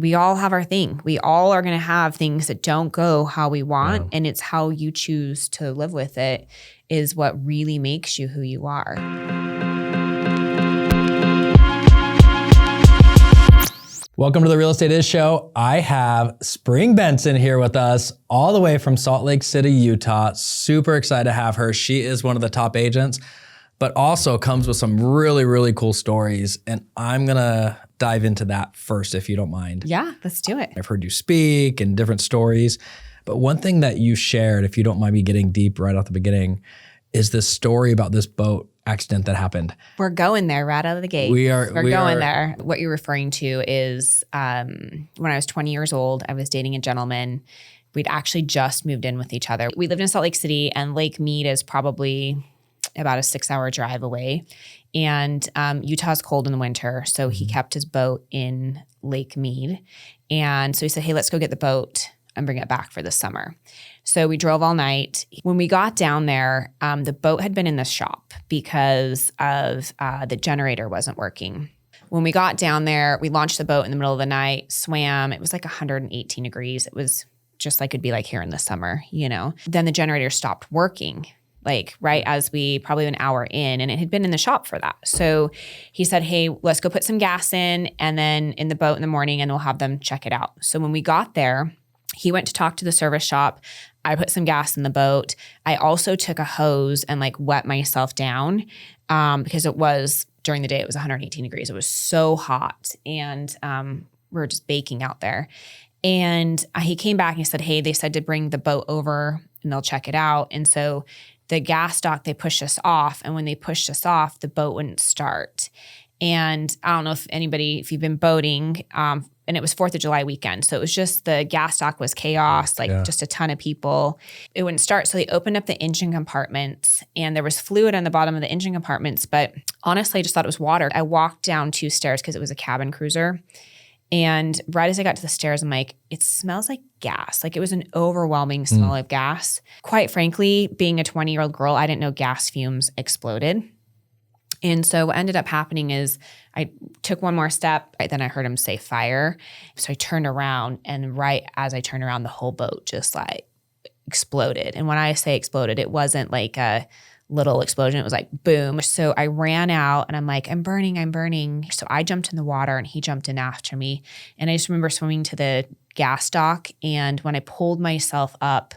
we all have our thing. We all are going to have things that don't go how we want. And it's how you choose to live with it is what really makes you who you are. Welcome to the Real Estate Is Show. I have Spring Bengtzen here with us all the way from Salt Lake City, Utah. Super excited to have her. She is one of the top agents, but also comes with some really, really cool stories. And I'm going to dive into that first, if you don't mind. Yeah, let's do it. I've heard you speak and different stories, but one thing that you shared, if you don't mind me getting deep right off the beginning, is this story about this boat accident that happened. We're going there right out of the gate. We're going there. What you're referring to is when I was 20 years old, I was dating a gentleman. We'd actually just moved in with each other. We lived in Salt Lake City, and Lake Mead is probably about a 6-hour drive away. And Utah's cold in the winter, so he kept his boat in Lake Mead. And so he said, hey, let's go get the boat and bring it back for the summer. So we drove all night. When we got down there, the boat had been in the shop because of the generator wasn't working. When we got down there, we launched the boat in the middle of the night, swam. It was like 118 degrees. It was just like it'd be like here in the summer, you know. Then the generator stopped working, like right as we probably an hour in, and it had been in the shop for that. So he said, hey, let's go put some gas in and then in the boat in the morning and we'll have them check it out. So when we got there, he went to talk to the service shop. I put some gas in the boat. I also took a hose and like wet myself down because it was during the day, it was 118 degrees. It was so hot and we were just baking out there. And he came back and he said, hey, they said to bring the boat over and they'll check it out. And so the gas dock, they pushed us off. And when they pushed us off, the boat wouldn't start. And I don't know if you've been boating, and it was 4th of July weekend. So it was just the gas dock was chaos, just a ton of people. It wouldn't start. So they opened up the engine compartments and there was fluid on the bottom of the engine compartments. But honestly, I just thought it was water. I walked down 2 stairs because it was a cabin cruiser. And right as I got to the stairs, I'm like, it smells like gas. Like it was an overwhelming smell of gas. Quite frankly, being a 20-year-old girl, I didn't know gas fumes exploded. And so what ended up happening is I took one more step, then I heard him say fire. So I turned around, and right as I turned around, the whole boat just like exploded. And when I say exploded, it wasn't like a little explosion. It was like boom. So I ran out and I'm like, I'm burning. So I jumped in the water and he jumped in after me. And I just remember swimming to the gas dock. And when I pulled myself up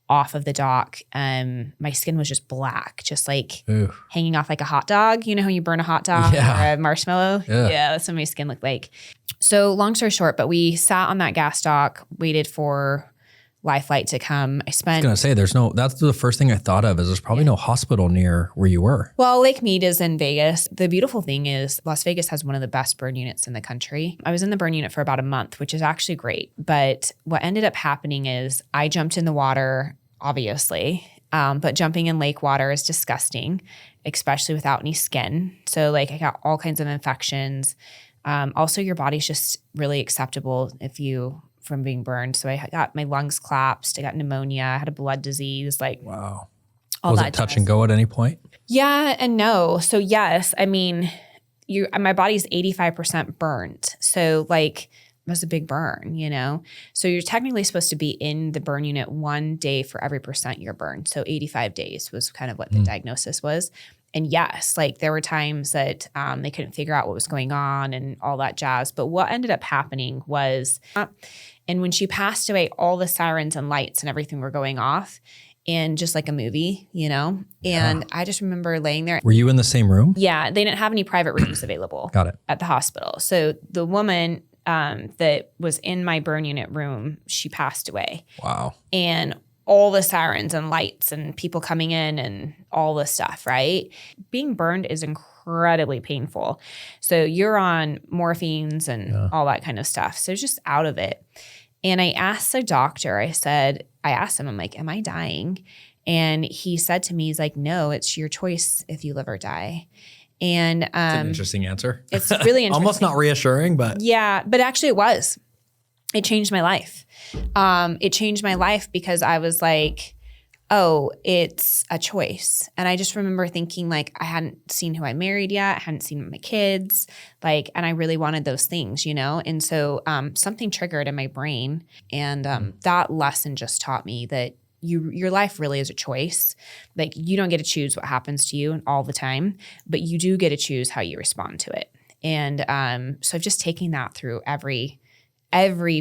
off of the dock, my skin was just black, just like hanging off like a hot dog. You know how you burn a hot dog or a marshmallow? Yeah, that's what my skin looked like. So long story short, but we sat on that gas dock, waited for life flight to come. I was gonna say that's the first thing I thought of is there's probably no hospital near where you were. Well, Lake Mead is in Vegas. The beautiful thing is Las Vegas has one of the best burn units in the country. I was in the burn unit for about a month, which is actually great. But what ended up happening is I jumped in the water, obviously, but jumping in lake water is disgusting, especially without any skin. So like I got all kinds of infections. Also, your body's just really acceptable from being burned. So I got my lungs collapsed. I got pneumonia. I had a blood disease. Like, wow. Was it touch and go at any point? Yeah and no. So yes, I mean, my body's 85% burnt. So like, it was a big burn, you know? So you're technically supposed to be in the burn unit 1 day for every percent you're burned. So 85 days was kind of what the diagnosis was. And yes, like there were times that they couldn't figure out what was going on and all that jazz. But what ended up happening was, and when she passed away, all the sirens and lights and everything were going off in just like a movie, you know? And I just remember laying there. Were you in the same room? Yeah, they didn't have any private rooms available. Got it. At the hospital. So the woman that was in my burn unit room, she passed away. Wow. And all the sirens and lights and people coming in and all this stuff, right? Being burned is incredibly painful. So you're on morphines and all that kind of stuff. So just out of it. And I asked the doctor, I asked him, I'm like, am I dying? And he said to me, he's like, no, it's your choice if you live or die. And it's an interesting answer. It's really interesting. Almost not reassuring, but. Yeah, but actually it was. It changed my life. It changed my life because I was like, oh, it's a choice. And I just remember thinking like, I hadn't seen who I married yet. I hadn't seen my kids, like, and I really wanted those things, And so something triggered in my brain. And that lesson just taught me that your life really is a choice. Like you don't get to choose what happens to you all the time, but you do get to choose how you respond to it. And so I've just taken that through every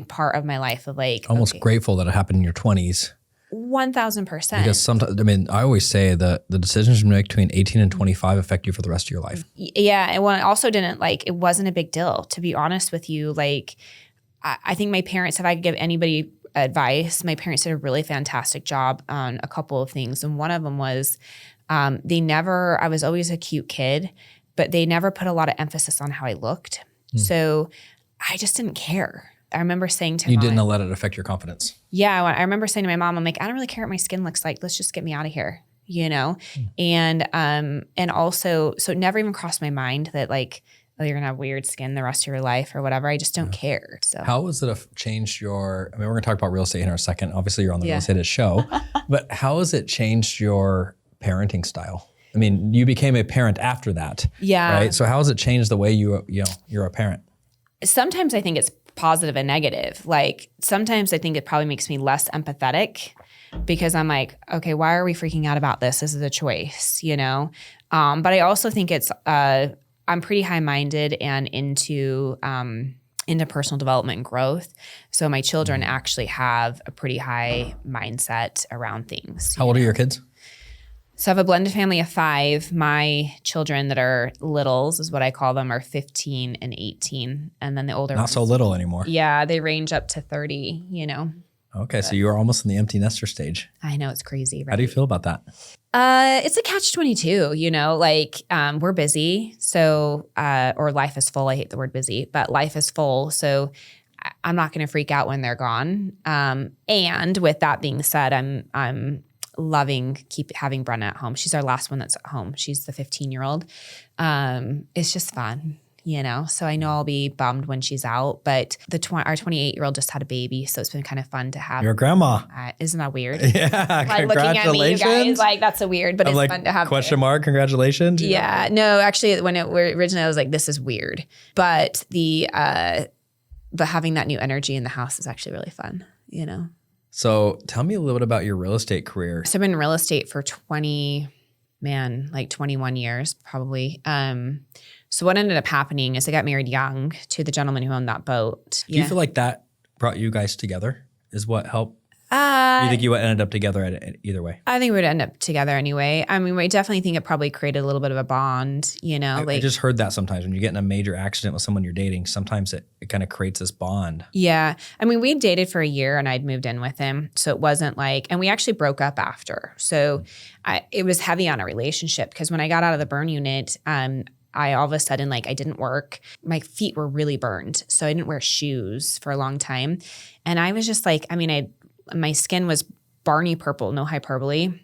part of my life of like. Almost grateful that it happened in your 20s. 1,000%. Because sometimes, I always say that the decisions you make between 18 and 25 affect you for the rest of your life. Yeah. And when I also didn't it wasn't a big deal, to be honest with you. Like, I think my parents, if I could give anybody advice, my parents did a really fantastic job on a couple of things. And one of them was I was always a cute kid, but they never put a lot of emphasis on how I looked. So I just didn't care. I remember saying to you didn't let it affect your confidence. Yeah, I remember saying to my mom, I'm like, I don't really care what my skin looks like. Let's just get me out of here, And also, so it never even crossed my mind that like, oh, you're gonna have weird skin the rest of your life or whatever. I just don't care. So how has it changed we're gonna talk about real estate in a second. Obviously, you're on the Real Estate show, but how has it changed your parenting style? You became a parent after that. Yeah. Right. So how has it changed the way you're a parent? Sometimes I think it's positive and negative. Like sometimes I think it probably makes me less empathetic because I'm like, okay, why are we freaking out about this? This is a choice, But I also think it's, I'm pretty high-minded and into personal development and growth. So my children actually have a pretty high mindset around things. How old are your kids? So I have a blended family of 5. My children that are littles is what I call them are 15 and 18. And then the older Not so little anymore. Yeah, they range up to 30, Okay, so you're almost in the empty nester stage. I know, it's crazy, right? How do you feel about that? It's a catch-22, we're busy. So, or life is full. I hate the word busy, but life is full. So I'm not going to freak out when they're gone. And with that being said, I'm loving having Brenna at home. She's our last one that's at home. She's the 15-year-old. It's just fun, So I know I'll be bummed when she's out, but our 28-year-old just had a baby, so it's been kind of fun to have. Your grandma. Isn't that weird? Yeah, like looking at me, you guys, like that's so weird, but it's fun to have. Question mark? Congratulations. Yeah, no, actually, originally I was like, this is weird, but but having that new energy in the house is actually really fun, So tell me a little bit about your real estate career. So I've been in real estate for 21 years probably. So what ended up happening is I got married young to the gentleman who owned that boat. Do you feel like that brought you guys together is what helped? Do you think you ended up together either way? I think we would end up together anyway. I definitely think it probably created a little bit of a bond, I just heard that sometimes when you get in a major accident with someone you're dating, sometimes it kind of creates this bond. Yeah. We dated for a year and I'd moved in with him. So it wasn't and we actually broke up after. So it was heavy on a relationship because when I got out of the burn unit, I all of a sudden, I didn't work. My feet were really burned. So I didn't wear shoes for a long time. And I was just my skin was Barney purple, no hyperbole,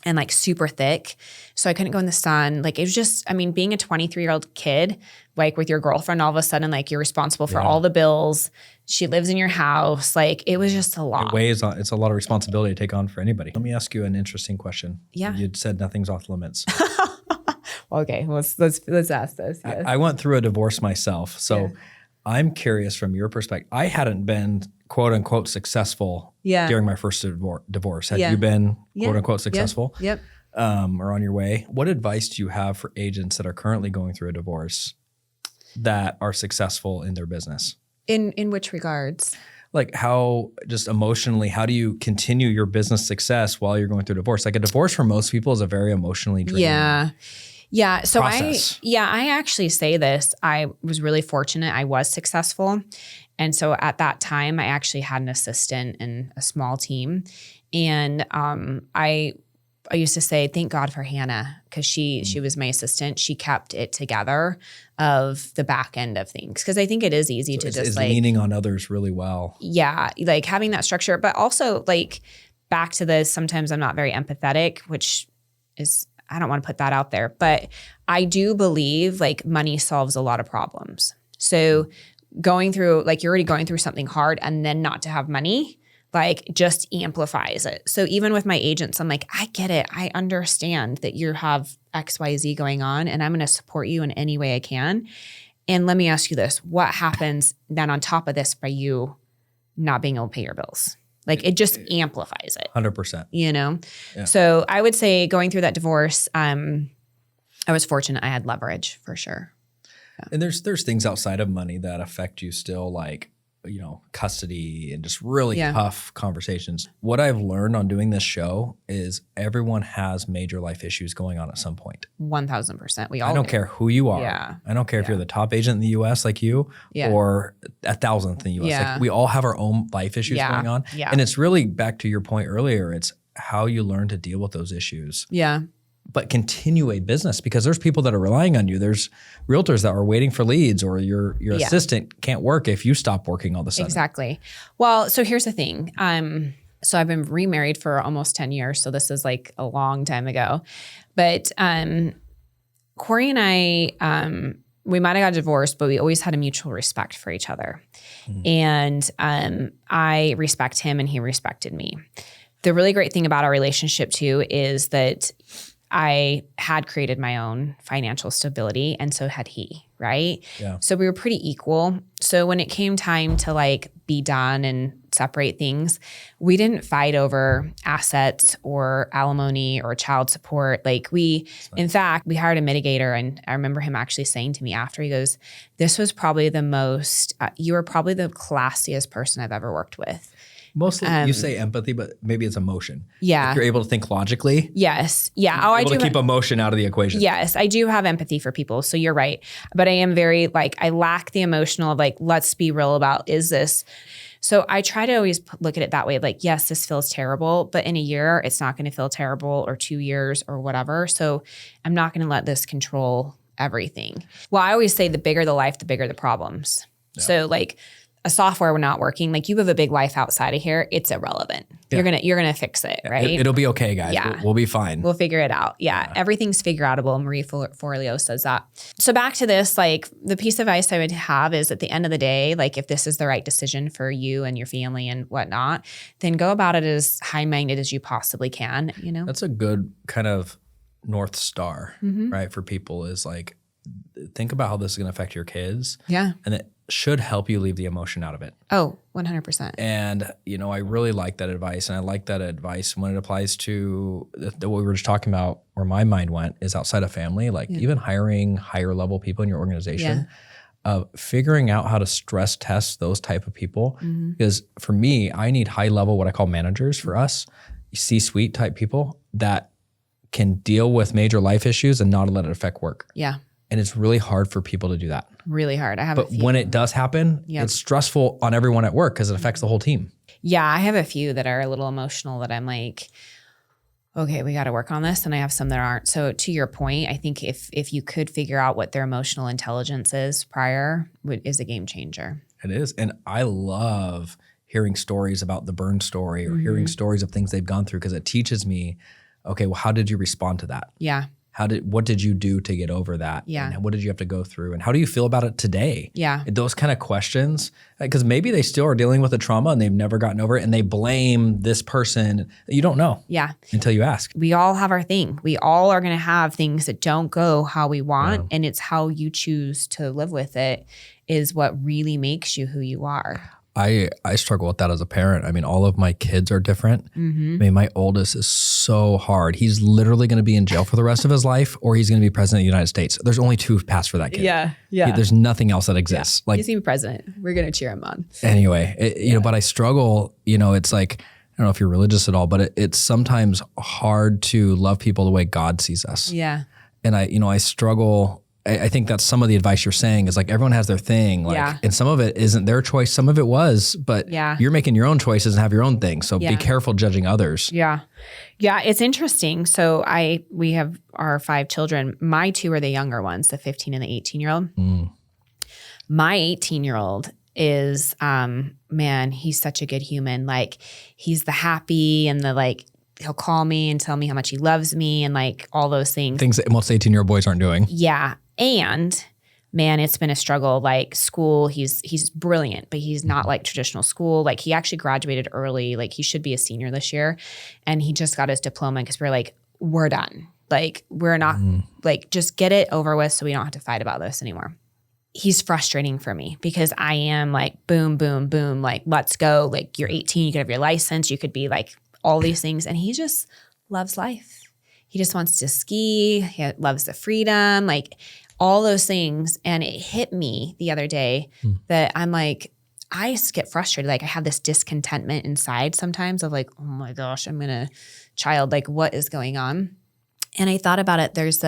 and super thick. So I couldn't go in the sun. It was just, being a 23-year-old kid, with your girlfriend, all of a sudden, you're responsible for all the bills. She lives in your house. It was just a lot. It's a lot of responsibility to take on for anybody. Let me ask you an interesting question. Yeah. You'd said nothing's off limits. Okay, let's ask this. Yes. I went through a divorce myself. So I'm curious from your perspective. I hadn't been quote unquote successful during my first divorce. Had you been quote unquote successful? Yep. Or on your way? What advice do you have for agents that are currently going through a divorce that are successful in their business? In which regards? How just emotionally, how do you continue your business success while you're going through a divorce? A divorce for most people is a very emotionally draining Yeah. So process. I actually say this. I was really fortunate. I was successful. And so at that time, I actually had an assistant and a small team. And I used to say, thank God for Hannah, because she was my assistant. She kept it together of the back end of things. Because I think it is easy to just leaning on others really well. Yeah. Having that structure, but also back to this, sometimes I'm not very empathetic, which is, I don't want to put that out there, but I do believe money solves a lot of problems. So going through, you're already going through something hard and then not to have money, like just amplifies it. So even with my agents, I'm like, I get it. I understand that you have XYZ going on, and I'm going to support you in any way I can. And let me ask you this, what happens then on top of this by you not being able to pay your bills? Like it just amplifies it. 100%. You know? Yeah. So I would say going through that divorce, I was fortunate I had leverage for sure. Yeah. And there's things outside of money that affect you still, like, you know, custody and just really tough conversations. What I've learned on doing this show is everyone has major life issues going on at some point. 1,000%. We all I don't do. care who you are. Yeah. I don't care if you're the top agent in the US like you or 1,000th in the US. Yeah. Like we all have our own life issues going on. Yeah. And it's really back to your point earlier. It's how you learn to deal with those issues. Yeah. But continue a business, because there's people that are relying on you. There's realtors that are waiting for leads, or your assistant can't work if you stop working all of a sudden. Exactly. Well, so here's the thing. So I've been remarried for almost 10 years. So this is like a long time ago. But Corey and I, we might have got divorced, but we always had a mutual respect for each other. And I respect him and he respected me. The really great thing about our relationship too is that I had created my own financial stability, and so had he, right? Yeah. So we were pretty equal. So when it came time to like be done and separate things, we didn't fight over assets or alimony or child support. Like in fact, we hired a mitigator, and I remember him actually saying to me after, he goes, "This was probably the most, you were probably the classiest person I've ever worked with." Mostly you say empathy, but maybe it's emotion. Yeah. Like you're able to think logically. Yes. Yeah. You're able to keep emotion out of the equation. Yes. I do have empathy for people. So you're right. But I am very like, I lack the emotional of like, let's be real about, is this? So I try to always look at it that way. Like, yes, this feels terrible, but in a year, it's not going to feel terrible, or 2 years or whatever. So I'm not going to let this control everything. Well, I always say the bigger the life, the bigger the problems. Yeah. So like, a software we're not working, like you have a big life outside of here, it's irrelevant. Yeah. You're gonna fix it, right? It'll be okay, guys. Yeah. We'll be fine. We'll figure it out. Yeah. Everything's figure outable. Marie Forleo says that. So back to this, like the piece of advice I would have is at the end of the day, like if this is the right decision for you and your family and whatnot, then go about it as high-minded as you possibly can, you know? That's a good kind of North Star, right? For people is like, think about how this is gonna affect your kids. Yeah. And it should help you leave the emotion out of it. Oh, 100%. And, you know, I really like that advice. And I like that advice when it applies to what we were just talking about, where my mind went is outside of family, like even hiring higher level people in your organization, figuring out how to stress test those type of people. Because for me, I need high level, what I call managers for us, C-suite type people that can deal with major life issues and not let it affect work. Yeah. And it's really hard for people to do that. Really hard. But when it does happen, it's stressful on everyone at work because it affects the whole team. Yeah, I have a few that are a little emotional that I'm like, okay, we got to work on this. And I have some that aren't. So to your point, I think if you could figure out what their emotional intelligence is prior, is a game changer. It is. And I love hearing stories about the burn story or hearing stories of things they've gone through, because it teaches me, okay, well, how did you respond to that? Yeah. What did you do to get over that? Yeah. And what did you have to go through? And how do you feel about it today? Yeah. Those kind of questions, because maybe they still are dealing with a trauma and they've never gotten over it and they blame this person. You don't know. Yeah. Until you ask. We all have our thing. We all are going to have things that don't go how we want. And it's how you choose to live with it is what really makes you who you are. I struggle with that as a parent. I mean, all of my kids are different. I mean, my oldest is so hard. He's literally going to be in jail for the rest of his life, or he's going to be president of the United States. There's only two paths for that kid. Yeah. There's nothing else that exists. Like, he's even president. We're going to cheer him on. Anyway, you know, but I struggle, you know, it's like, I don't know if you're religious at all, but it's sometimes hard to love people the way God sees us. Yeah. And I struggle. I think that's some of the advice you're saying is like everyone has their thing, like, and some of it isn't their choice. Some of it was, but you're making your own choices and have your own thing. So be careful judging others. Yeah. Yeah. It's interesting. So we have our 5 children. My 2 are the younger ones, the 15 and the 18-year-old. My 18-year-old is, man, he's such a good human. Like he's the happy and the like, he'll call me and tell me how much he loves me and like all those things. Things that most 18-year-old boys aren't doing. Yeah. And man, it's been a struggle. Like school, he's brilliant, but he's not like traditional school. Like he actually graduated early. Like he should be a senior this year. And he just got his diploma because we're like, we're done. Like we're not like, just get it over with so we don't have to fight about this anymore. He's frustrating for me because I am like, boom, boom, boom. Like, let's go. Like you're 18, you could have your license. You could be like all these things. And he just loves life. He just wants to ski. He loves the freedom, like all those things. And it hit me the other day that I'm like, I just get frustrated. Like I have this discontentment inside sometimes of like, oh my gosh, I'm gonna child, like what is going on? And I thought about it. There's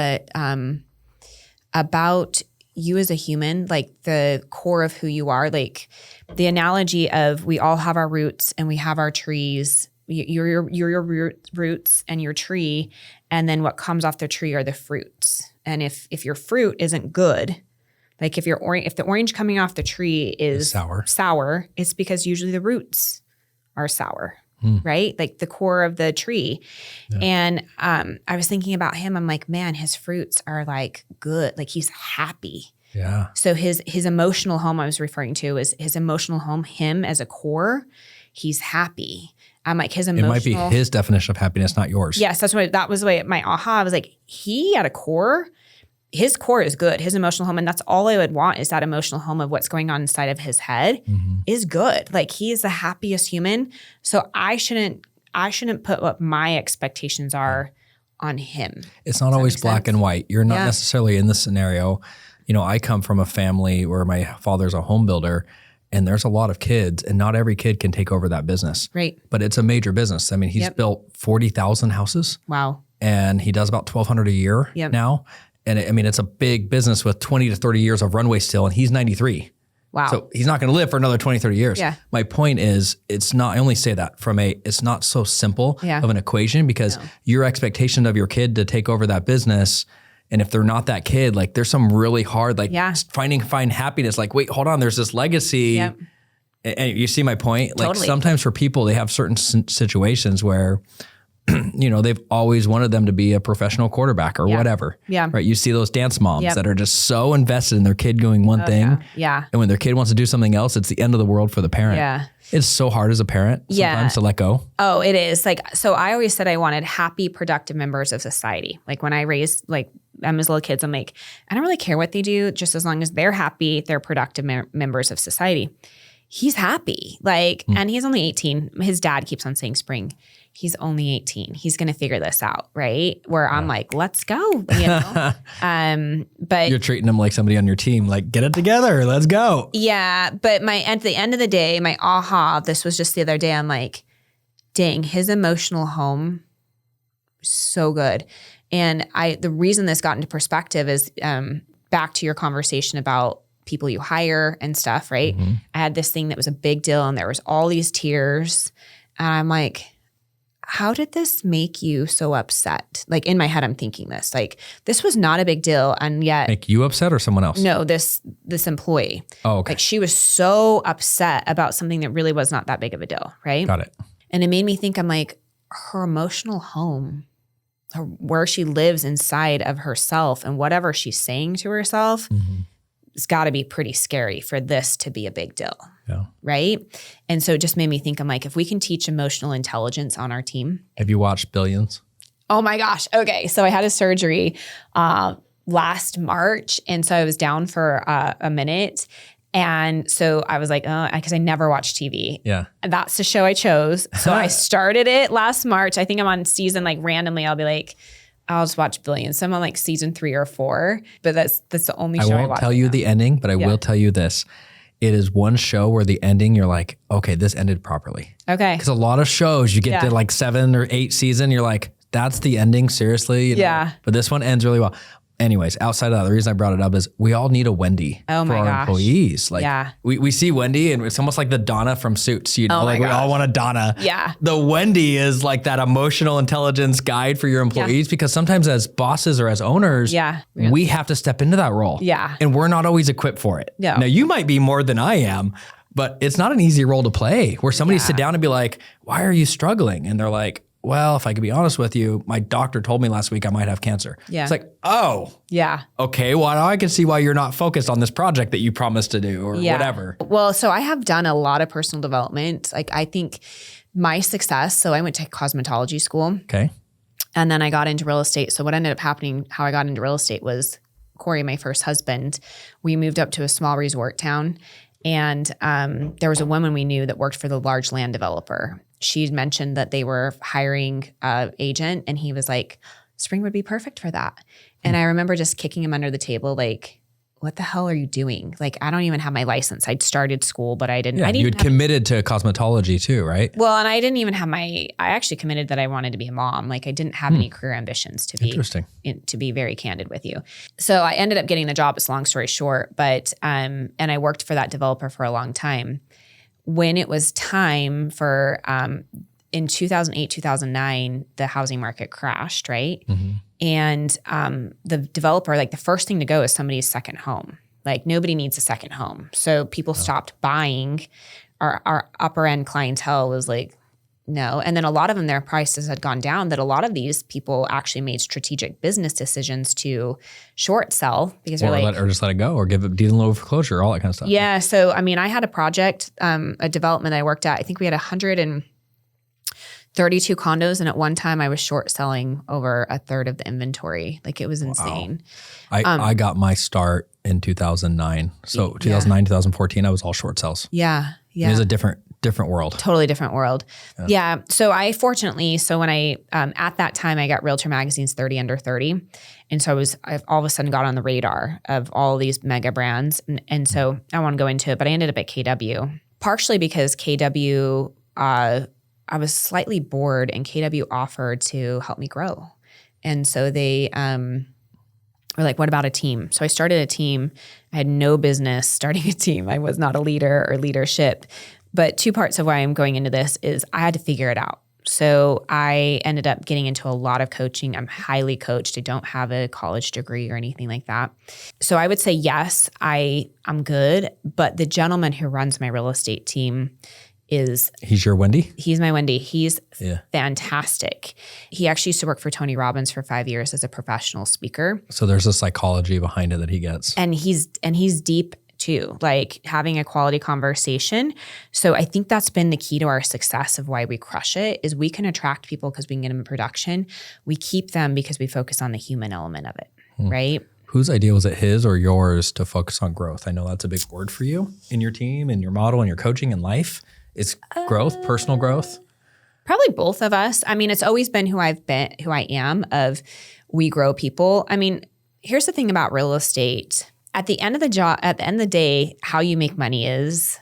about you as a human, like the core of who you are, like the analogy of we all have our roots and we have our trees. You're your roots and your tree, and then what comes off the tree are the fruits. And if your fruit isn't good, like if the orange coming off the tree is sour, it's because usually the roots are sour, right? Like the core of the tree. Yeah. And I was thinking about him. I'm like, man, his fruits are like good. Like he's happy. Yeah. So his emotional home I was referring to is his emotional home, him as a core, he's happy. I'm like his emotional. It might be his definition of happiness, not yours. Yes, that was the way my aha. I was like, he had a core. His core is good. His emotional home, and that's all I would want is that emotional home of what's going on inside of his head is good. Like he is the happiest human. So I shouldn't put what my expectations are on him. It's not always black and white. You're not necessarily in this scenario. You know, I come from a family where my father's a home builder. And there's a lot of kids, and not every kid can take over that business. Right. But it's a major business. I mean, he's built 40,000 houses. Wow. And he does about 1,200 a year now. And it's a big business with 20 to 30 years of runway still, and he's 93. Wow. So he's not going to live for another 20, 30 years. Yeah. My point is, it's not, I only say that from it's not so simple of an equation because your expectation of your kid to take over that business, and if they're not that kid, like there's some really hard, like find happiness. Like, wait, hold on, there's this legacy. Yep. And you see my point? Like sometimes for people, they have certain situations where, you know, they've always wanted them to be a professional quarterback or whatever. Yeah. Right. You see those dance moms that are just so invested in their kid doing one thing. Yeah. And when their kid wants to do something else, it's the end of the world for the parent. Yeah. It's so hard as a parent sometimes to let go. Oh, it is. Like, so I always said I wanted happy, productive members of society. Like when I raised like them as little kids, I'm like, I don't really care what they do, just as long as they're happy, they're productive members of society. He's happy. Like, and he's only 18. His dad keeps on saying, Spring, he's only 18. He's going to figure this out. Right. Where I'm like, let's go. You know? But you're treating him like somebody on your team, like get it together. Let's go. Yeah. But at the end of the day, my aha, this was just the other day. I'm like, dang, his emotional home, so good. And the reason this got into perspective is back to your conversation about people you hire and stuff, right? I had this thing that was a big deal and there was all these tears. And I'm like, how did this make you so upset? Like in my head, I'm thinking this, like this was not a big deal. And yet. Make you upset or someone else? No, this employee. Oh, okay. Like she was so upset about something that really was not that big of a deal, right? Got it. And it made me think, I'm like, her emotional home, where she lives inside of herself and whatever she's saying to herself, it's got to be pretty scary for this to be a big deal. Yeah. Right. And so it just made me think, I'm like, if we can teach emotional intelligence on our team. Have you watched Billions? Oh my gosh. Okay. So I had a surgery last March. And so I was down for a minute. And so I was like, because I never watch TV. Yeah. And that's the show I chose. So I started it last March. I think I'm on season, like randomly, I'll be like, I'll just watch Billions. So I'm on like season 3 or 4, but that's the only show I watch. I won't tell you the ending, but I will tell you this. It is one show where the ending, you're like, okay, this ended properly. Okay. Because a lot of shows, you get to like 7 or 8 season, you're like, that's the ending, seriously? You know? Yeah. But this one ends really well. Anyways, outside of that, the reason I brought it up is we all need a Wendy for our employees. Like we see Wendy and it's almost like the Donna from Suits, you know, like we all want a Donna. Yeah. The Wendy is like that emotional intelligence guide for your employees because sometimes as bosses or as owners, we have to step into that role. Yeah. And we're not always equipped for it. Yeah. Now you might be more than I am, but it's not an easy role to play where somebody sit down and be like, why are you struggling? And they're like, well, if I could be honest with you, my doctor told me last week I might have cancer. Yeah. It's like, oh, yeah. Okay. Well, now I can see why you're not focused on this project that you promised to do or whatever. Well, so I have done a lot of personal development. Like I think my success, so I went to cosmetology school. Okay. And then I got into real estate. So what ended up happening, how I got into real estate was Corey, my first husband, we moved up to a small resort town. And there was a woman we knew that worked for the large land developer. She mentioned that they were hiring an agent, and he was like, Spring would be perfect for that. And I remember just kicking him under the table, like, what the hell are you doing? Like, I don't even have my license. I'd started school, but I didn't. Yeah, you had committed to cosmetology too, right? Well, and I didn't even have I actually committed that I wanted to be a mom. Like I didn't have any career ambitions to be very candid with you. So I ended up getting the job, it's a long story short, but, and I worked for that developer for a long time. When it was time for, in 2008, 2009, the housing market crashed, right? Mm-hmm. And the developer, like the first thing to go is somebody's second home. Like nobody needs a second home. So people stopped buying. Our upper end clientele was like, no. And then a lot of them, their prices had gone down, that a lot of these people actually made strategic business decisions to short sell because they're like, or just let it go or give it deed in lieu of foreclosure, all that kind of stuff. Yeah. So, I mean, I had a project, a development I worked at. I think we had 132 condos. And at one time I was short selling over a third of the inventory. Like it was insane. Wow. I got my start in 2009. So 2009, 2014, I was all short sells. Yeah. Yeah. It was a different world. Totally different world. Yeah. So I fortunately, when I, at that time I got Realtor Magazine's 30 Under 30. And so I've all of a sudden got on the radar of all these mega brands. And so I want to go into it, but I ended up at KW, partially because KW, I was slightly bored and KW offered to help me grow. And so they were like, what about a team? So I started a team. I had no business starting a team. I was not a leader or leadership. But two parts of why I'm going into this is I had to figure it out. So I ended up getting into a lot of coaching. I'm highly coached. I don't have a college degree or anything like that. So I would say, yes, I'm good. But the gentleman who runs my real estate team he's your Wendy? He's my Wendy. He's fantastic. He actually used to work for Tony Robbins for 5 years as a professional speaker. So there's a psychology behind it that he gets. And he's deep too, like having a quality conversation. So I think that's been the key to our success of why we crush it is we can attract people because we can get them in production. We keep them because we focus on the human element of it, right? Whose idea was it, his or yours, to focus on growth? I know that's a big word for you in your team, in your model, in your coaching, in life. It's growth, personal growth? Probably both of us. I mean, it's always been who I am of we grow people. I mean, here's the thing about real estate. At the end of the day, how you make money is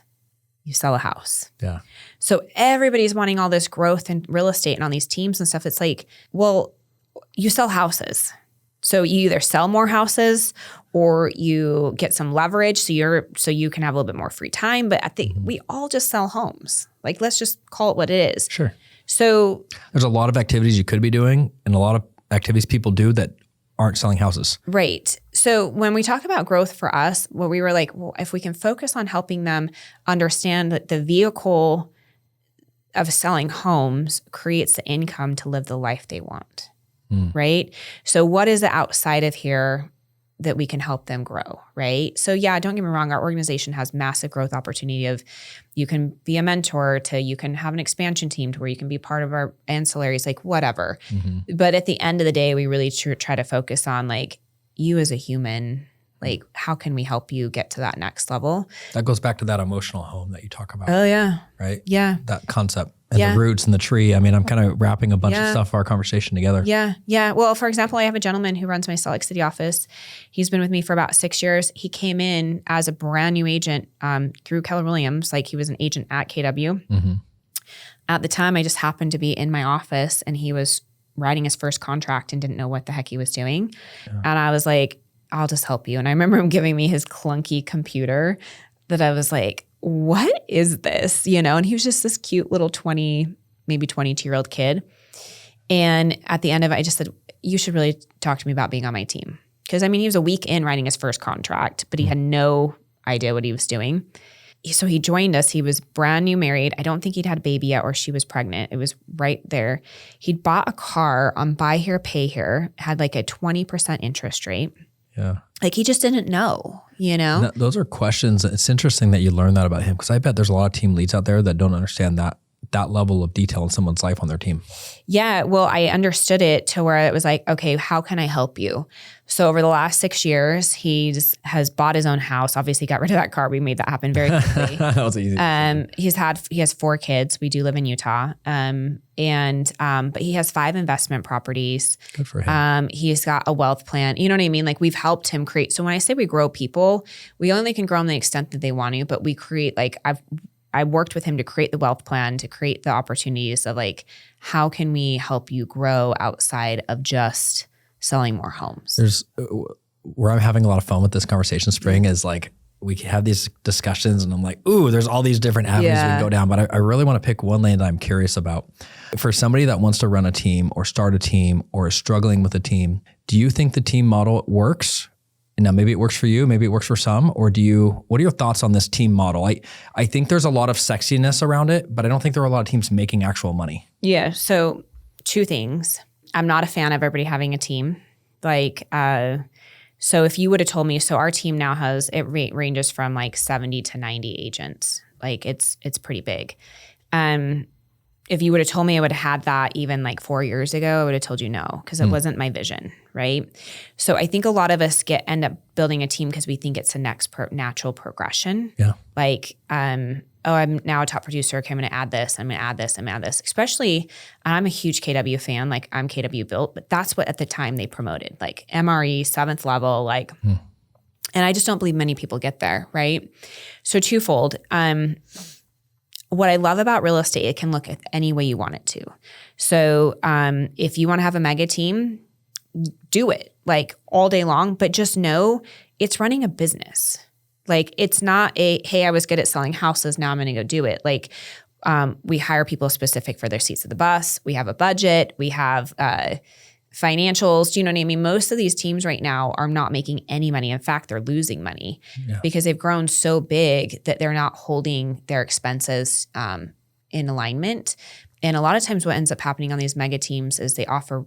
you sell a house. Yeah. So everybody's wanting all this growth in real estate and all these teams and stuff. It's like, well, you sell houses. So you either sell more houses or you get some leverage so you can have a little bit more free time. But we all just sell homes. Like, let's just call it what it is. Sure. So there's a lot of activities you could be doing and a lot of activities people do that aren't selling houses. Right. So when we talk about growth for us, well, we were like, well, if we can focus on helping them understand that the vehicle of selling homes creates the income to live the life they want, right? So what is it outside of here that we can help them grow, right? So yeah, don't get me wrong, our organization has massive growth opportunity of you can be a mentor to you can have an expansion team to where you can be part of our ancillaries, like whatever. Mm-hmm. But at the end of the day, we really try to focus on like you as a human, like how can we help you get to that next level? That goes back to that emotional home that you talk about. Oh yeah. Right? Yeah. That concept. And the roots and the tree. I mean, I'm kind of wrapping a bunch of stuff for our conversation together. Yeah. Yeah. Well, for example, I have a gentleman who runs my Salt Lake City office. He's been with me for about 6 years. He came in as a brand new agent through Keller Williams. Like he was an agent at KW. Mm-hmm. At the time, I just happened to be in my office and he was writing his first contract and didn't know what the heck he was doing. Yeah. And I was like, I'll just help you. And I remember him giving me his clunky computer that I was like, what is this? You know, and he was just this cute little maybe 22-year-old kid. And at the end of it, I just said, you should really talk to me about being on my team. Because I mean, he was a week in writing his first contract, but he had no idea what he was doing. So he joined us. He was brand new married. I don't think he'd had a baby yet or she was pregnant. It was right there. He'd bought a car on buy here, pay here, had like a 20% interest rate. Yeah. Like he just didn't know, you know? And those are questions. It's interesting that you learned that about him because I bet there's a lot of team leads out there that don't understand that level of detail in someone's life on their team. Yeah. Well, I understood it to where it was like, okay, how can I help you? So over the last 6 years, he has bought his own house. Obviously got rid of that car. We made that happen very quickly. That was easy. He has 4 kids. We do live in Utah. But he has 5 investment properties. Good for him. He's got a wealth plan. You know what I mean? Like we've helped him create. So when I say we grow people, we only can grow them to the extent that they want to, but we create I worked with him to create the wealth plan, to create the opportunities of like, how can we help you grow outside of just selling more homes? There's where I'm having a lot of fun with this conversation, Spring, is like we have these discussions and I'm like, ooh, there's all these different avenues we can go down. But I really want to pick one lane that I'm curious about. For somebody that wants to run a team or start a team or is struggling with a team, do you think the team model works? Now, maybe it works for you, maybe it works for some, or what are your thoughts on this team model? I think there's a lot of sexiness around it, but I don't think there are a lot of teams making actual money. Yeah. So 2 things. I'm not a fan of everybody having a team. So if you would have told me, so our team now ranges from like 70 to 90 agents. Like it's pretty big. If you would have told me I would have had that even like 4 years ago, I would have told you no, because it wasn't my vision, right? So I think a lot of us end up building a team because we think it's the next natural progression. Yeah. Like, I'm now a top producer. Okay, I'm going to add this. I'm going to add this. I'm going to add this. Especially, I'm a huge KW fan. Like I'm KW built, but that's what at the time they promoted, like MRE, 7th level, like, and I just don't believe many people get there, right? So twofold. What I love about real estate, it can look any way you want it to. So if you want to have a mega team, do it like all day long, but just know it's running a business. Like it's not hey, I was good at selling houses, now I'm going to go do it. Like we hire people specific for their seats of the bus. We have a budget. We have financials. Do you know what I mean? Most of these teams right now are not making any money. In fact, they're losing money because they've grown so big that they're not holding their expenses in alignment. And a lot of times what ends up happening on these mega teams is they offer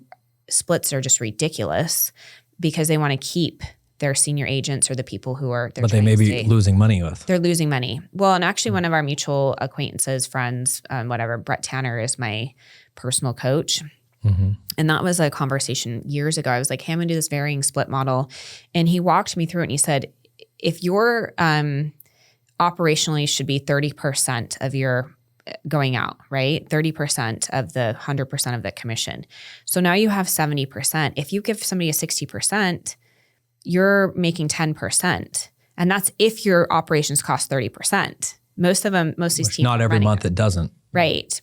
splits that are just ridiculous because they want to keep their senior agents or the people who are but they may be losing money with. They're losing money. Well, and actually one of our mutual acquaintances, friends, Brett Tanner is my personal coach. Mm-hmm. And that was a conversation years ago. I was like, hey, I'm going to do this varying split model. And he walked me through it and he said, if your operationally should be 30% of your going out, right? 30% of the 100% of the commission. So now you have 70%. If you give somebody a 60%, you're making 10%. And that's if your operations cost 30%. Most of these teams. Not every month it doesn't. Right.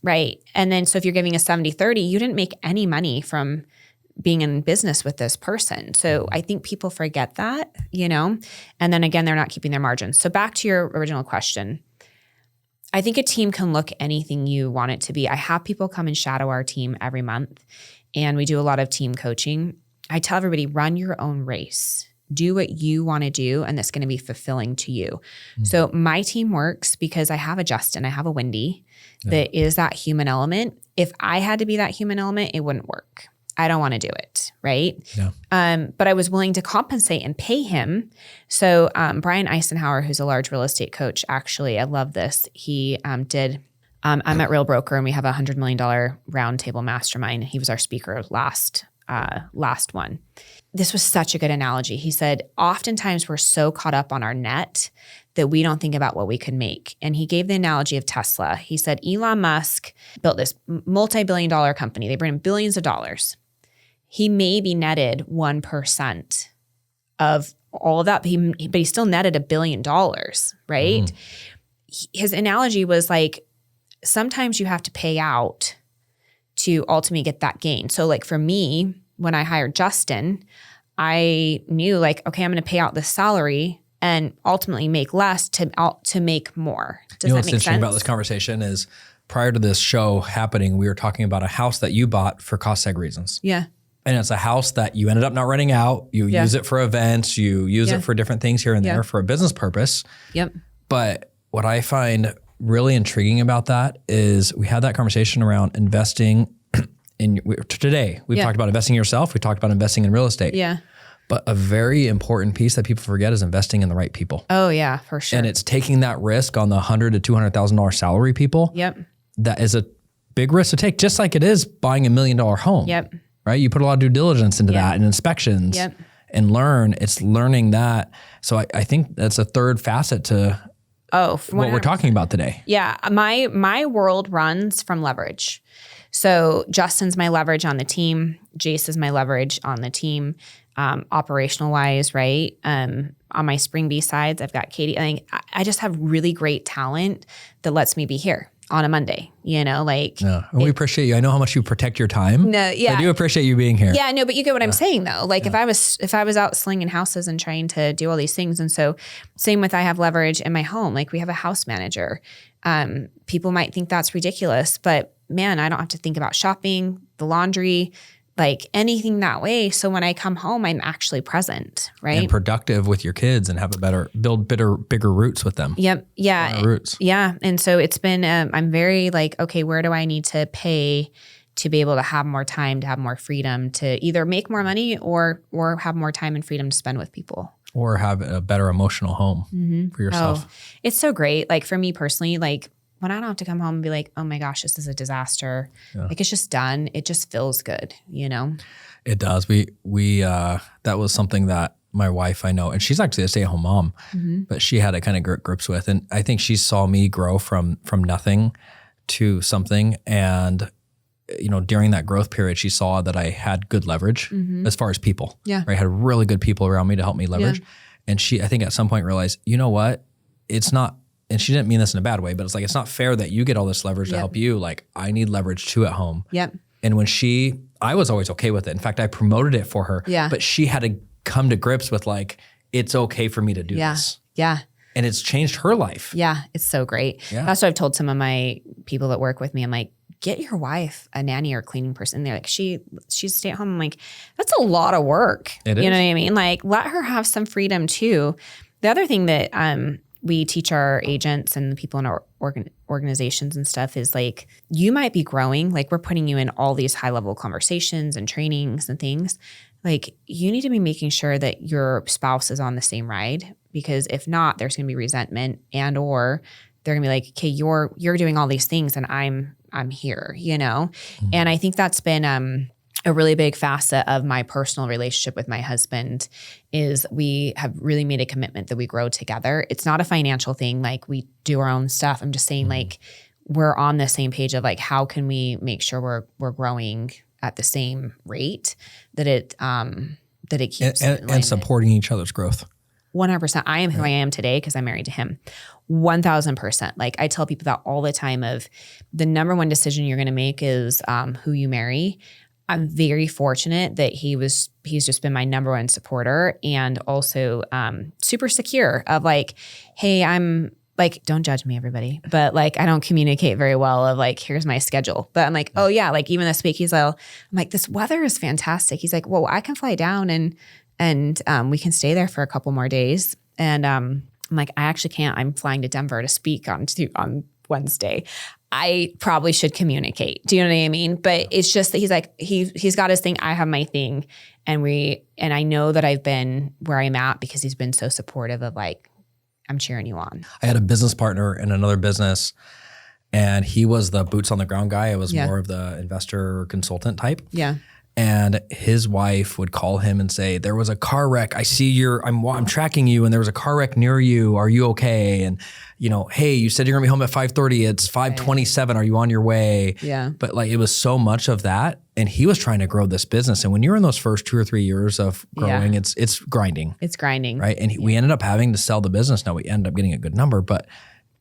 And then so if you're giving a 70-30, you didn't make any money from being in business with this person. So I think people forget that, and then again, they're not keeping their margins. So back to your original question. I think a team can look anything you want it to be. I have people come and shadow our team every month, and we do a lot of team coaching. I tell everybody, run your own race. Do what you want to do, and that's going to be fulfilling to you. Mm-hmm. So my team works because I have a Justin, I have a Wendy that is that human element. If I had to be that human element, it wouldn't work. I don't want to do it, right? Yeah. But I was willing to compensate and pay him. So Brian Eisenhower, who's a large real estate coach, actually, I love this. He did. I'm at Real Broker, and we have a $100 million roundtable mastermind. He was our speaker last one. This was such a good analogy. He said, oftentimes we're so caught up on our net that we don't think about what we could make. And he gave the analogy of Tesla. He said, Elon Musk built this multi-billion-dollar company. They bring in billions of dollars. He maybe netted 1% of all of that, but he still netted $1 billion, right? Mm. His analogy was like, sometimes you have to pay out to ultimately get that gain. So like for me, when I hired Justin, I knew like, okay, I'm going to pay out the salary and ultimately make less to make more. Does that make sense? What's interesting about this conversation is prior to this show happening, we were talking about a house that you bought for cost seg reasons. Yeah. And it's a house that you ended up not renting out. You use it for events. You use it for different things here and there for a business purpose. Yep. But what I find really intriguing about that is we had that conversation around investing today. We've talked about investing in yourself. We talked about investing in real estate. Yeah. But a very important piece that people forget is investing in the right people. Oh yeah, for sure. And it's taking that risk on the $100,000 to $200,000 salary people. Yep. That is a big risk to take, just like it is buying $1 million home. Yep. Right? You put a lot of due diligence into that and inspections and it's learning that. So I think that's a third facet to what we're talking about today. Yeah. My world runs from leverage. So Justin's my leverage on the team. Jace is my leverage on the team. Operational wise, right? On my Spring Bee sides, I've got Katie. I just have really great talent that lets me be here on a Monday, we appreciate you. I know how much you protect your time. No, yeah. I do appreciate you being here. Yeah, no, but you get what I'm saying though. Like if I was out slinging houses and trying to do all these things. And so same with I have leverage in my home. Like we have a house manager. People might think that's ridiculous, but man, I don't have to think about shopping, the laundry, like anything that way. So when I come home, I'm actually present, right? And productive with your kids and have build bigger roots with them. Yep. Yeah. Roots. Yeah. And so it's been, I'm very like, okay, where do I need to pay to be able to have more time, to have more freedom, to either make more money or have more time and freedom to spend with people. Or have a better emotional home for yourself. Oh, it's so great. Like for me personally, like when I don't have to come home and be like, oh my gosh, this is a disaster. Yeah. Like it's just done. It just feels good, It does. We that was something that my wife, I know, and she's actually a stay-at-home mom, but she had to kind of get grips with. And I think she saw me grow from nothing to something. And, during that growth period, she saw that I had good leverage as far as people. Yeah. Right? I had really good people around me to help me leverage. Yeah. And she, I think at some point realized, you know what? It's not, and she didn't mean this in a bad way, but it's like, it's not fair that you get all this leverage to help you. Like I need leverage too at home. Yep. And when I was always okay with it. In fact, I promoted it for her, but she had to come to grips with like, it's okay for me to do this. Yeah. And it's changed her life. Yeah. It's so great. Yeah. That's what I've told some of my people that work with me. I'm like, get your wife a nanny or cleaning person. They're like, she's stay at home. I'm like, that's a lot of work. It is. You know what I mean? Like let her have some freedom too. The other thing that, we teach our agents and the people in our organizations and stuff is like, you might be growing, like we're putting you in all these high level conversations and trainings and things. Like you need to be making sure that your spouse is on the same ride, because if not, there's going to be resentment or they're going to be like, okay, you're doing all these things and I'm here, And I think that's been, a really big facet of my personal relationship with my husband is we have really made a commitment that we grow together. It's not a financial thing. Like we do our own stuff. I'm just saying like we're on the same page of like, how can we make sure we're growing at the same rate that it keeps and supporting each other's growth. 100%. I am who I am today because I'm married to him. 1000%. Like I tell people that all the time of the number one decision you're going to make is who you marry. I'm very fortunate that he's just been my number one supporter and also super secure of like, hey, I'm like, don't judge me, everybody. But like, I don't communicate very well of like, here's my schedule. But I'm like, oh yeah, like even this week, I'm like, this weather is fantastic. He's like, well, I can fly down and we can stay there for a couple more days. And I'm like, I actually can't. I'm flying to Denver to speak on Wednesday. I probably should communicate. Do you know what I mean? But it's just that he's like, he's got his thing. I have my thing. And I know that I've been where I'm at because he's been so supportive of like, I'm cheering you on. I had a business partner in another business and he was the boots on the ground guy. I was more of the investor consultant type. Yeah. And his wife would call him and say, there was a car wreck. I see I'm tracking you and there was a car wreck near you. Are you okay? And hey, you said you're gonna be home at 5:30. It's 5:27. Are you on your way? Yeah. But like, it was so much of that. And he was trying to grow this business. And when you're in those first 2 or 3 years of growing, it's grinding. It's grinding. Right. And we ended up having to sell the business. Now we ended up getting a good number, but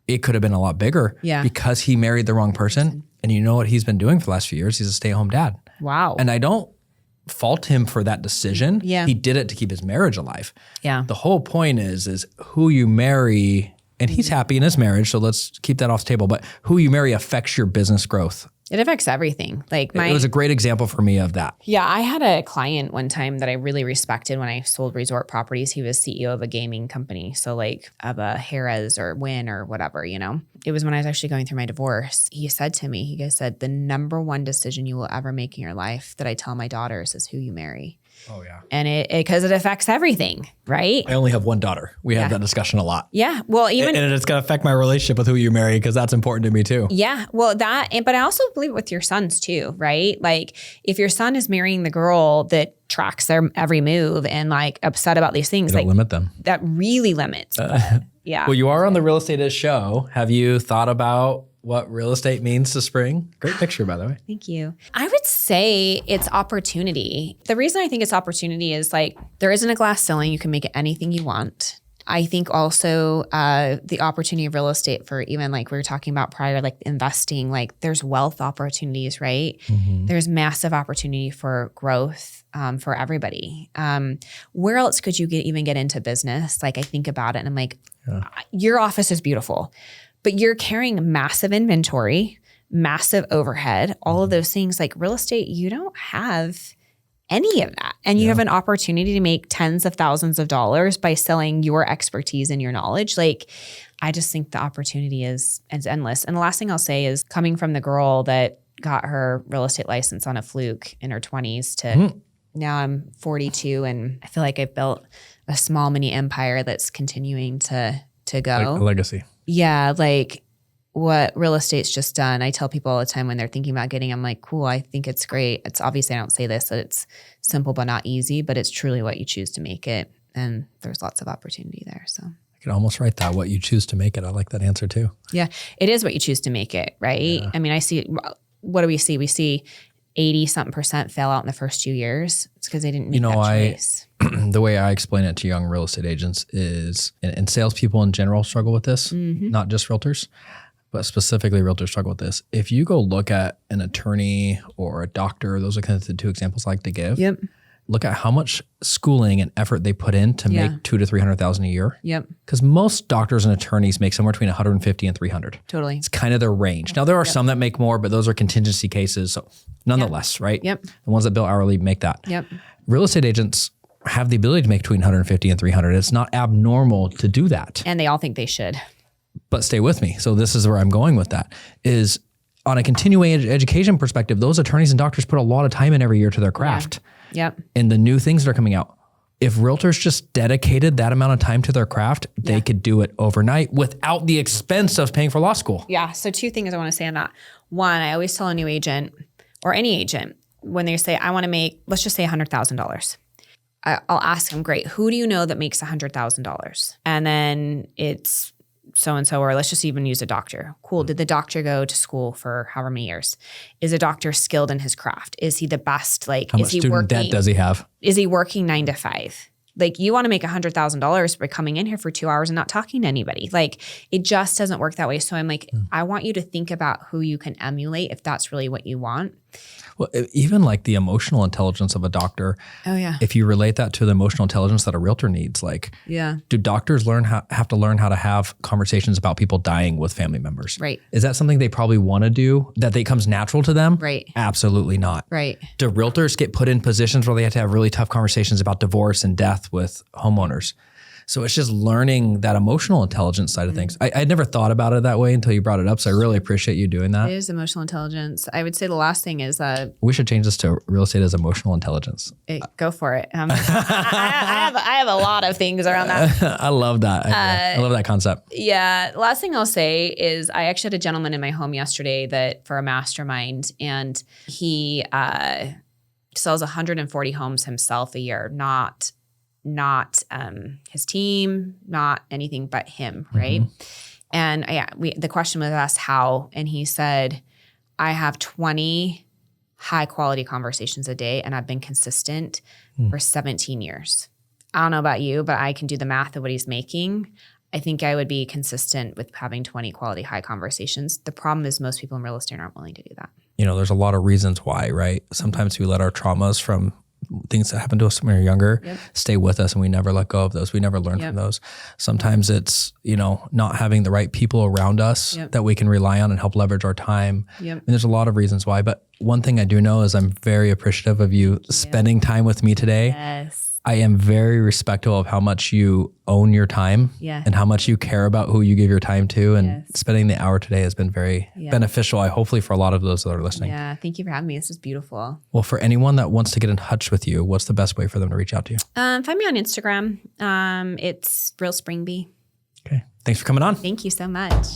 it could have been a lot bigger because he married the wrong person. And you know what he's been doing for the last few years? He's a stay-at-home dad. Wow. And I don't fault him for that decision. Yeah. He did it to keep his marriage alive. Yeah. The whole point is who you marry, and he's happy in his marriage, so let's keep that off the table, but who you marry affects your business growth It affects everything. Like it was a great example for me of that. Yeah, I had a client one time that I really respected when I sold resort properties. He was CEO of a gaming company. So like of a Harrah's or Wynn or whatever, you know. It was when I was actually going through my divorce. He said to me, he said, the number one decision you will ever make in your life that I tell my daughters is who you marry. Oh, yeah. And because it affects everything, right? I only have one daughter. We have that discussion a lot. Yeah. Well, even. And it's going to affect my relationship with who you marry because that's important to me too. Yeah. Well, but I also believe with your sons too, right? Like if your son is marrying the girl that tracks their every move and like upset about these things, don't limit them. That really limits. Yeah. Well, you are on the Real Estate Is show. Have you thought about what real estate means to Spring? Great picture, by the way. Thank you. I would say it's opportunity. The reason I think it's opportunity is like there isn't a glass ceiling. You can make it anything you want. I think also the opportunity of real estate for even like we were talking about prior, like investing, like there's wealth opportunities, right? Mm-hmm. There's massive opportunity for growth for everybody. Where else could you even get into business? Like I think about it and I'm like, your office is beautiful. But you're carrying massive inventory, massive overhead, all of those things. Like real estate, you don't have any of that. And you have an opportunity to make tens of thousands of dollars by selling your expertise and your knowledge. Like, I just think the opportunity is endless. And the last thing I'll say is coming from the girl that got her real estate license on a fluke in her 20s to now I'm 42 and I feel like I've built a small mini empire that's continuing to go. Like a legacy. Yeah, like what real estate's just done. I tell people all the time when they're thinking about getting, I'm like, cool, I think it's great. It's obviously, I don't say this, that it's simple but not easy, but it's truly what you choose to make it. And there's lots of opportunity there, so. I could almost write that, what you choose to make it. I like that answer too. Yeah, it is what you choose to make it, right? Yeah. I mean, I see, what do we see? We see 80-something% fail out in the first 2 years. It's because they didn't make that choice. The way I explain it to young real estate agents is, and salespeople in general struggle with this, not just realtors, but specifically realtors struggle with this. If you go look at an attorney or a doctor, those are kind of the two examples I like to give. Yep. Look at how much schooling and effort they put in to make $200,000 to $300,000 a year. Yep. Because most doctors and attorneys make somewhere between 150 and 300. Totally. It's kind of their range. Now there are some that make more, but those are contingency cases. So nonetheless, right? Yep. The ones that bill hourly make that. Yep. Real estate agents have the ability to make between 150 and 300. It's not abnormal to do that. And they all think they should. But stay with me. So this is where I'm going with that is on a continuing education perspective, those attorneys and doctors put a lot of time in every year to their craft. Yep. And the new things that are coming out. If realtors just dedicated that amount of time to their craft, they could do it overnight without the expense of paying for law school. Yeah. So two things I want to say on that. One, I always tell a new agent or any agent when they say, I want to make, let's just say $100,000. I'll ask them, great, who do you know that makes $100,000? And then it's so-and-so, or let's just even use a doctor. Cool. Did the doctor go to school for however many years? Is a doctor skilled in his craft? Is he the best? Like, how much student debt does he have? Is he working 9 to 5? Like, you want to make $100,000 by coming in here for 2 hours and not talking to anybody. Like, it just doesn't work that way. So I'm like, I want you to think about who you can emulate if that's really what you want. Well, even like the emotional intelligence of a doctor. Oh, yeah. If you relate that to the emotional intelligence that a realtor needs, like, do doctors have to learn how to have conversations about people dying with family members? Right. Is that something they probably want to do, that comes natural to them? Right. Absolutely not. Right. Do realtors get put in positions where they have to have really tough conversations about divorce and death with homeowners? So it's just learning that emotional intelligence side of things. I'd never thought about it that way until you brought it up. So I really appreciate you doing that. It is emotional intelligence. I would say the last thing is we should change this to real estate as emotional intelligence. Go for it. I have a lot of things around that. I love that. I love that concept. Yeah. The last thing I'll say is I actually had a gentleman in my home yesterday that for a mastermind, and he sells 140 homes himself a year, not his team, not anything but him, right? And the question was asked how, and he said, I have 20 high quality conversations a day, and I've been consistent for 17 years. I don't know about you, but I can do the math of what he's making. I think I would be consistent with having 20 quality high conversations. The problem is most people in real estate aren't willing to do that. There's a lot of reasons why, right? Sometimes we let our traumas from things that happen to us when we were younger stay with us, and we never let go of those. We never learn from those. Sometimes it's, not having the right people around us that we can rely on and help leverage our time. And there's a lot of reasons why, but one thing I do know is I'm very appreciative of you spending time with me today. Yes. I am very respectful of how much you own your time and how much you care about who you give your time to. And spending the hour today has been very beneficial, hopefully for a lot of those that are listening. Yeah. Thank you for having me. This is beautiful. Well, for anyone that wants to get in touch with you, what's the best way for them to reach out to you? Find me on Instagram. It's Real Spring Bee. Okay. Thanks for coming on. Thank you so much.